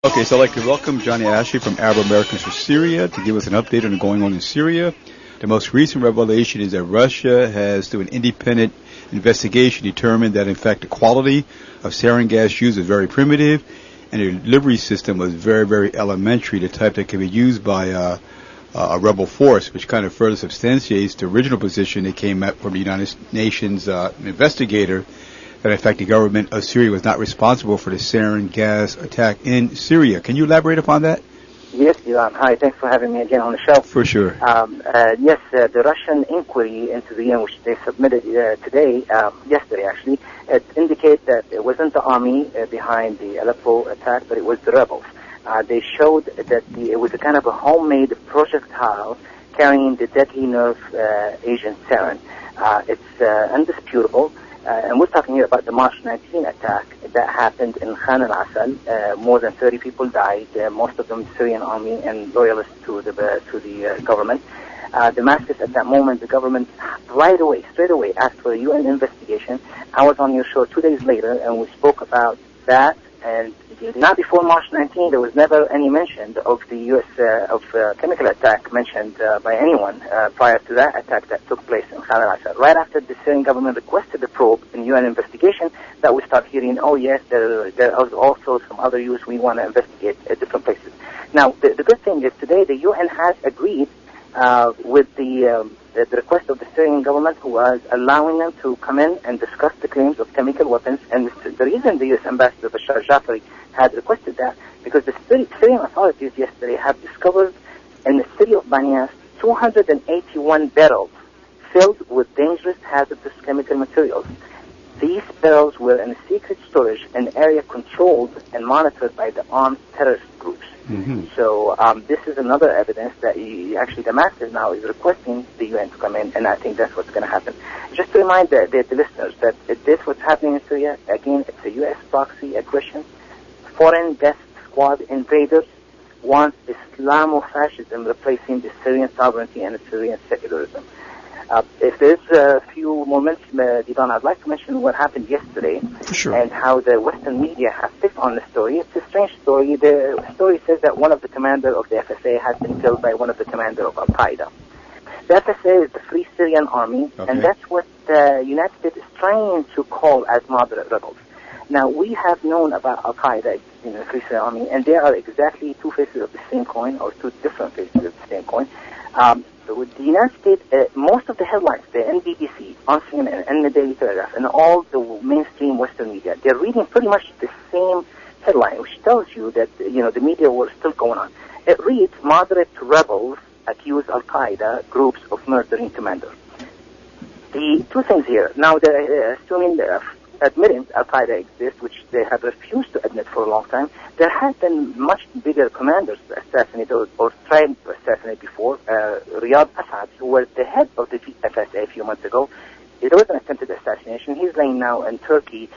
Okay, so I'd like to welcome Johnny Achi from Arab-Americans for Syria to give us an update on what's going on in Syria. The most recent revelation is that Russia has, through an independent investigation, determined that, in fact, the quality of sarin gas used is very primitive, and the delivery system was very, very elementary, the type that can be used by a rebel force, which kind of further substantiates the original position that came up from the United Nations investigator, that in fact the government of Syria was not responsible for the sarin gas attack in Syria. Can you elaborate upon that? Yes, Ilan. Hi, thanks for having me again on the show. For sure. Yes, the Russian inquiry into the UN, which they submitted yesterday actually, it indicates that it wasn't the army behind the Aleppo attack, but it was the rebels. They showed that it was a kind of a homemade projectile carrying the deadly nerve agent sarin. It's undisputable. And we're talking here about the March 19 attack that happened in Khan al-Assal. More than 30 people died, most of them Syrian army and loyalists to the government. Damascus, at that moment, the government straight away asked for a UN investigation. I was on your show 2 days later, and we spoke about that. And not before March 19, there was never any mention of the U.S. chemical attack mentioned by anyone prior to that attack that took place in Khan al-Assal. Right after the Syrian government requested the probe in UN investigation, that we start hearing, oh yes, there is also some other use we want to investigate at different places. Now, the good thing is today the UN has agreed with the request of the Syrian government, who was allowing them to come in and discuss the claims of chemical weapons. And the reason the U.S. Ambassador Bashar Jafari had requested that, because the Syrian authorities yesterday have discovered in the city of Banias 281 barrels filled with dangerous hazardous chemical materials. These barrels were in a secret storage, an area controlled and monitored by the armed terrorist groups. Mm-hmm. So this is another evidence that actually Damascus now is requesting the UN to come in, and I think that's what's going to happen. Just to remind the listeners that this what's happening in Syria, again, it's a U.S. proxy aggression. Foreign death squad invaders want Islamofascism replacing the Syrian sovereignty and the Syrian secularism. If there's a few moments, Divan, I'd like to mention what happened yesterday. Sure. And how the Western media have picked on the story. It's a strange story. The story says that one of the commanders of the FSA has been killed by one of the commanders of Al-Qaeda. The FSA is the Free Syrian Army, okay, and that's what the United States is trying to call as moderate rebels. Now, we have known about Al-Qaeda, the Free Syrian Army, and they are exactly two faces of the same coin, or two different faces of the same coin. With the United States, most of the headlines, the NBC, on CNN, and the Daily Telegraph, and all the mainstream Western media, they're reading pretty much the same headline, which tells you that, the media war is still going on. It reads, moderate rebels accuse Al-Qaeda groups of murdering commanders. The two things here. Now, they're assuming admitting Al-Qaeda exists, which they have refused to admit for a long time. There have been much bigger commanders assassinated or tried to assassinate before. Riyad Assad, who was the head of the FSA a few months ago, it was an attempted assassination. He's laying now in Turkey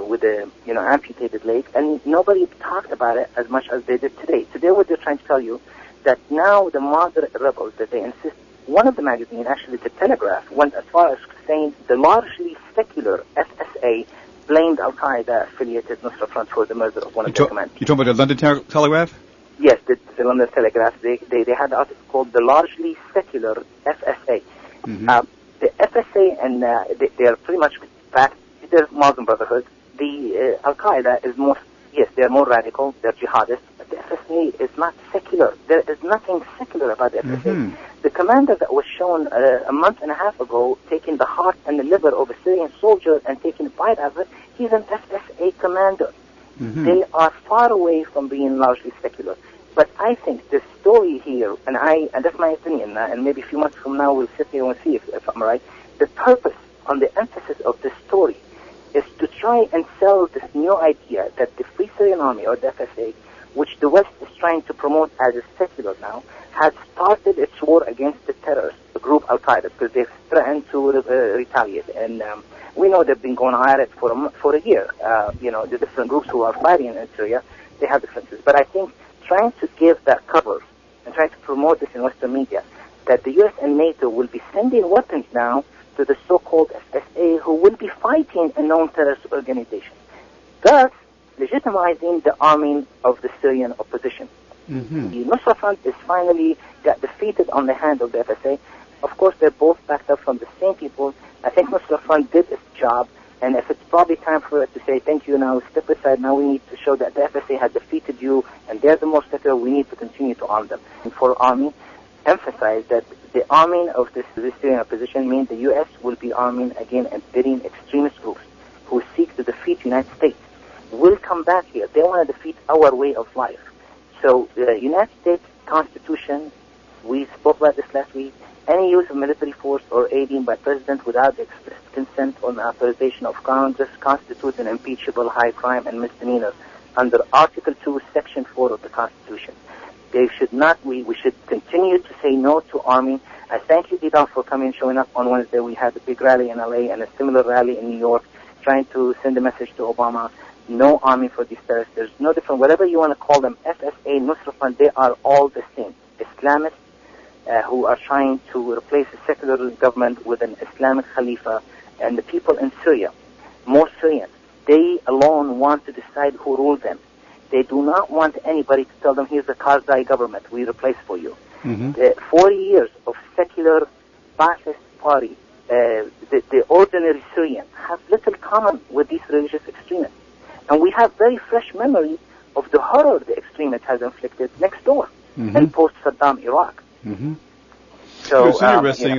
with a amputated leg, and nobody talked about it as much as they did today. Today, what they're trying to tell you that now the moderate rebels that they insist. One of the magazines, actually the Telegraph, went as far as saying the largely secular FSA blamed Al-Qaeda-affiliated Nusra Front for the murder of one of their commanders. You talking about the London Telegraph? Yes, the London Telegraph. They had an article called the largely secular FSA. Mm-hmm. The FSA, and they are pretty much back. They're Muslim Brotherhood. The Al-Qaeda is they're more radical. They're jihadists. But the FSA is not secular. There is nothing secular about the FSA. Mm-hmm. The commander that was shown a month and a half ago taking the heart and the liver of a Syrian soldier and taking a bite out of it, he's an FSA commander. Mm-hmm. They are far away from being largely secular. But I think the story here, and that's my opinion, and maybe a few months from now we'll sit here and see if I'm right, the purpose on the emphasis of this story is to try and sell this new idea that the Free Syrian Army, or the FSA, which the West is trying to promote as a secular now, has started its war against the terrorist group Al-Qaeda, because they've threatened to retaliate. And we know they've been going at it for a year. The different groups who are fighting in Syria, they have differences. But I think trying to give that cover and trying to promote this in Western media, that the U.S. and NATO will be sending weapons now to the so-called FSA, who will be fighting a known terrorist organization. Thus, legitimizing the arming of the Syrian opposition. Mm-hmm. The Nusra Front is finally got defeated on the hand of the FSA. Of course, they're both backed up from the same people. I think Nusra Front did its job, and if it's probably time for it to say, thank you, now step aside, now we need to show that the FSA has defeated you, and they're the most secular, we need to continue to arm them. And for army, emphasize that the arming of this Syrian opposition means the U.S. will be arming again and bidding extremist groups who seek to defeat the United States. Will come back here. They want to defeat our way of life. So the United States Constitution, we spoke about this last week, any use of military force or aiding by President without the explicit consent or authorization of Congress constitutes an impeachable high crime and misdemeanor under Article 2, Section 4 of the Constitution. They should not, we should continue to say no to arming. I thank you, Didan, for coming and showing up on Wednesday. We had a big rally in LA and a similar rally in New York, trying to send a message to Obama. No army for these terrorists. There's no different, whatever you want to call them, FSA, Nusra Front, they are all the same. Islamists who are trying to replace a secular government with an Islamic Khalifa, and the people in Syria, more Syrians, they alone want to decide who rules them. They do not want anybody to tell them, here's the Karzai government we replace for you. Mm-hmm. 40 years of secular Ba'athist party, the ordinary Syrian, have little common with these religious extremists. And we have very fresh memory of the horror the extremist has inflicted next door in post-Saddam Iraq. Mm-hmm. So, it's interesting.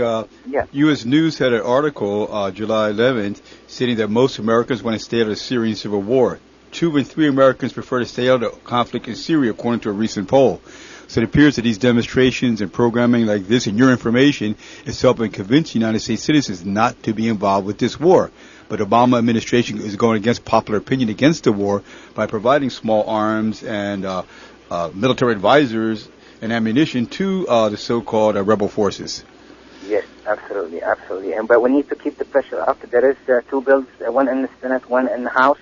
Yeah. U.S. News had an article July 11th stating that most Americans want to stay out of the Syrian civil war. 2 in 3 Americans prefer to stay out of the conflict in Syria, according to a recent poll. So it appears that these demonstrations and programming like this and your information is helping convince United States citizens not to be involved with this war. But the Obama administration is going against popular opinion against the war by providing small arms and military advisors and ammunition to the so-called rebel forces. Yes, absolutely, absolutely. But we need to keep the pressure up. There is 2 bills, one in the Senate, one in the House,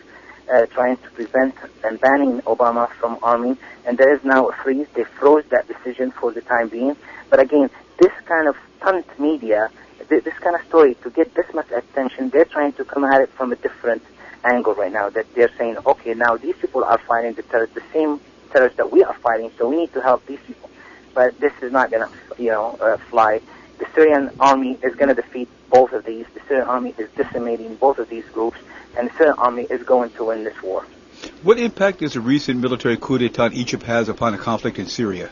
trying to prevent and banning Obama from arming. And there is now a freeze. They froze that decision for the time being. But again, this kind of stunt media, this kind of story, to get this much attention, they're trying to come at it from a different angle right now. That they're saying, okay, now these people are fighting the same terrorists that we are fighting, so we need to help these people. But this is not going to, fly. The Syrian army is going to defeat both of these. The Syrian army is decimating both of these groups, and the Syrian army is going to win this war. What impact does the recent military coup d'etat in Egypt has upon the conflict in Syria?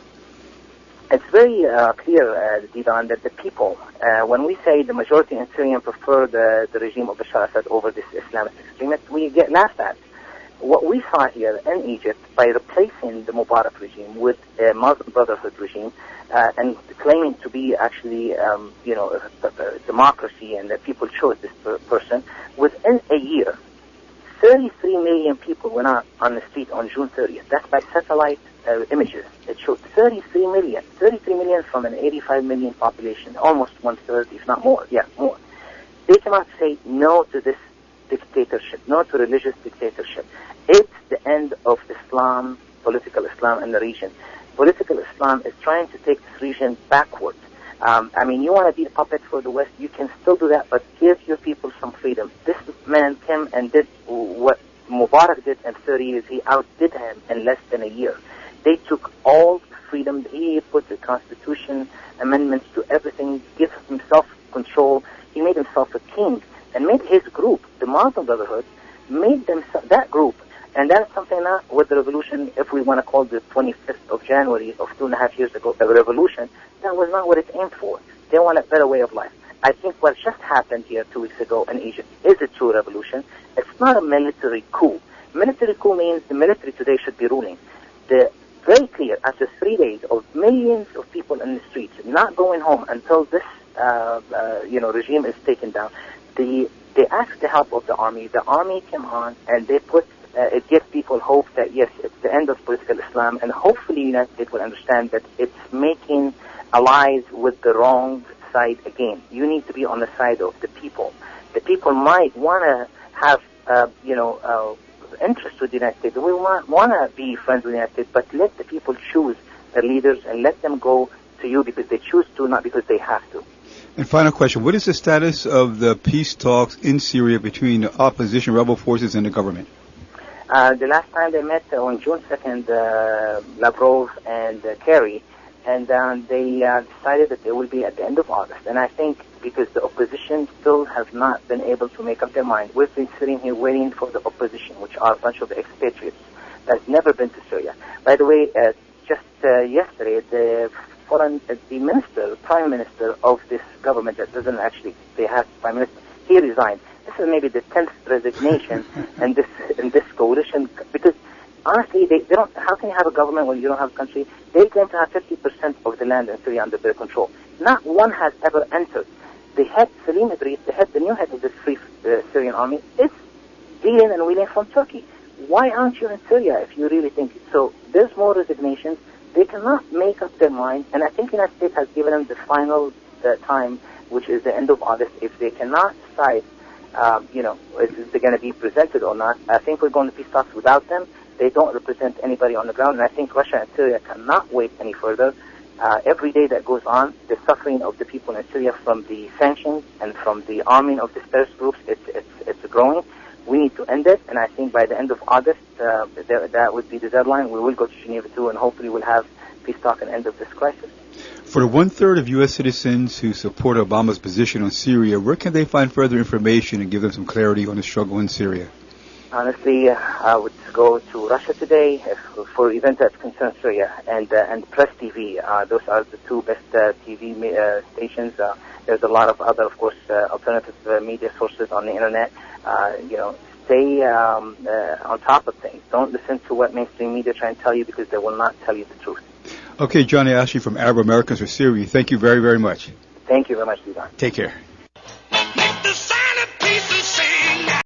It's very clear, Didan, that the people, when we say the majority in Syria prefer the regime of Bashar Assad over this Islamist extremist, we get laughed at. What we saw here in Egypt, by replacing the Mubarak regime with a Muslim Brotherhood regime, and claiming to be actually, a democracy and that people chose this person, within a year, 33 million people went out on the street on June 30th. That's by satellite images. It showed 33 million from an 85 million population, almost 1/3, if not more. Yeah, more. They cannot say no to this dictatorship, no to religious dictatorship. It's the end of Islam, political Islam in the region. Political Islam is trying to take this region backward. You want to be a puppet for the West, you can still do that, but give your people some freedom. This man came and did what Mubarak did in 30 years. He outdid him in less than a year. They took all the freedom. He put the Constitution amendments to everything, give himself control. He made himself a king and made his group, the Muslim Brotherhood, made them that group. And that's something that with the revolution, if we want to call the 25th of January of 2.5 years ago a revolution, that was not what it aimed for. They want a better way of life. I think what just happened here 2 weeks ago in Egypt is a true revolution. It's not a military coup. Military coup means the military today should be ruling. Very clear, after 3 days of millions of people in the streets not going home until this regime is taken down, they asked the help of the army. The army came on and they put it gives people hope that yes, it's the end of political Islam, and hopefully the United States will understand that it's making allies with the wrong side again. You need to be on the side of the people. The people might want to have interest with the United States. We want to be friends with the United States, but let the people choose their leaders and let them go to you because they choose to, not because they have to. And final question, what is the status of the peace talks in Syria between the opposition rebel forces and the government? The last time they met on June 2nd, Lavrov and Kerry, and they decided that it will be at the end of August. And I think because the opposition still have not been able to make up their mind, we've been sitting here waiting for the opposition, which are a bunch of expatriates that's never been to Syria. By the way, just yesterday, the prime minister of this government that doesn't actually, they have prime minister, he resigned. This is maybe the 10th resignation in this coalition, because honestly, they don't. How can you have a government when you don't have a country? They claim to have 50% of the land in Syria under their control. Not one has ever entered. The head, Salim Idris, the new head of the Free Syrian Army, is dealing and wheeling from Turkey. Why aren't you in Syria if you really think it? So there's more resignations. They cannot make up their mind, and I think the United States has given them the final time, which is the end of August. If they cannot decide, is they going to be presented or not, I think we're going to peace talks without them. They don't represent anybody on the ground, and I think Russia and Syria cannot wait any further. Every day that goes on, the suffering of the people in Syria from the sanctions and from the arming of the terrorist groups, it's growing. We need to end it, and I think by the end of August, that would be the deadline. We will go to Geneva too, and hopefully we'll have peace talk and end of this crisis. For the 1/3 of U.S. citizens who support Obama's position on Syria, where can they find further information and give them some clarity on the struggle in Syria? Honestly, I would go to Russia Today for events that concern Syria, and Press TV. Those are the two best TV stations. There's a lot of other, of course, alternative media sources on the internet. Stay on top of things. Don't listen to what mainstream media try and tell you, because they will not tell you the truth. Okay, Johnny Achi from Arab Americans for Syria. Thank you very, very much. Thank you very much, Divan. Take care. Make the sign of peace.